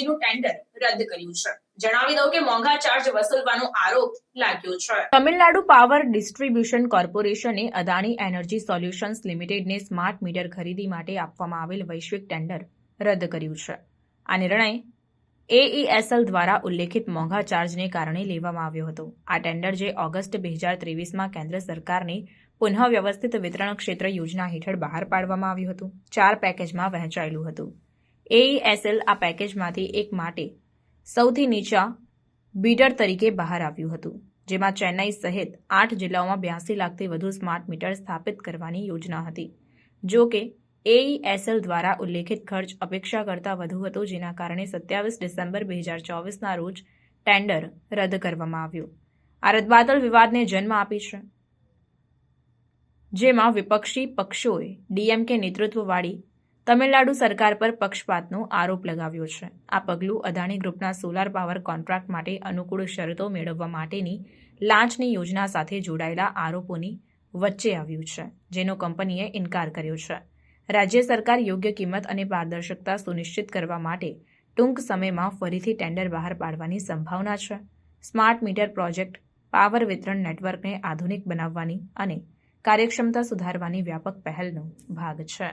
એનર્જીનું tender રદ કર્યું છે। જણાવી દઉં કે મોંઘા ચાર્જ વસૂલવાનો આરોપ લાગ્યો છે। તમિલનાડુ પાવર ડિસ્ટ્રીબ્યુશન કોર્પોરેશને અદાણી એનર્જી સોલ્યુશન્સ લિમિટેડને સ્માર્ટ મીટર ખરીદી માટે આપવામાં આવેલ વૈશ્વિક ટેન્ડર રદ કર્યું છે। આ નિર્ણય AESL દ્વારા ઉલ્લેખિત મોંઘા ચાર્જને કારણે લેવામાં આવ્યો હતો। આ ટેન્ડર જે ઓગસ્ટ 2023માં કેન્દ્ર સરકારની પુનઃવ્યવસ્થિત વિતરણ ક્ષેત્ર યોજના હેઠળ બહાર પાડવામાં આવ્યું હતું। 4 પેકેજમાં વહેંચાયેલું હતું। AESL આ પેકેજમાંથી એક માટે સૌથી નીચા બીડર તરીકે બહાર આવ્યું હતું, જેમાં ચેન્નઈ સહિત 8 જિલ્લાઓમાં 82 લાખથી વધુ સ્માર્ટ મીટર સ્થાપિત કરવાની યોજના હતી। જો કે AESL દ્વારા ઉલ્લેખિત ખર્ચ અપેક્ષા કરતાં વધુ હતો, જેના કારણે 27 ડિસેમ્બર 2024ના રોજ ટેન્ડર રદ કરવામાં આવ્યું। આ રદબાતલ વિવાદને જન્મ આપી છે, જેમાં વિપક્ષી પક્ષોએ DMK નેતૃત્વવાળી તમિલનાડુ સરકાર પર પક્ષપાતનો આરોપ લગાવ્યો છે। આ પગલું અદાણી ગ્રુપના સોલાર પાવર કોન્ટ્રાક્ટ માટે અનુકૂળ શરતો મેળવવા માટેની લાંચની યોજના સાથે જોડાયેલા આરોપોની વચ્ચે આવ્યું છે, જેનો કંપનીએ ઇનકાર કર્યો છે। રાજ્ય સરકાર યોગ્ય કિંમત અને પારદર્શકતા સુનિશ્ચિત કરવા માટે ટૂંક સમયમાં ફરીથી ટેન્ડર બહાર પાડવાની સંભાવના છે। સ્માર્ટ મીટર પ્રોજેક્ટ પાવર વિતરણ નેટવર્કને આધુનિક બનાવવાની અને કાર્યક્ષમતા સુધારવાની વ્યાપક પહેલનો ભાગ છે।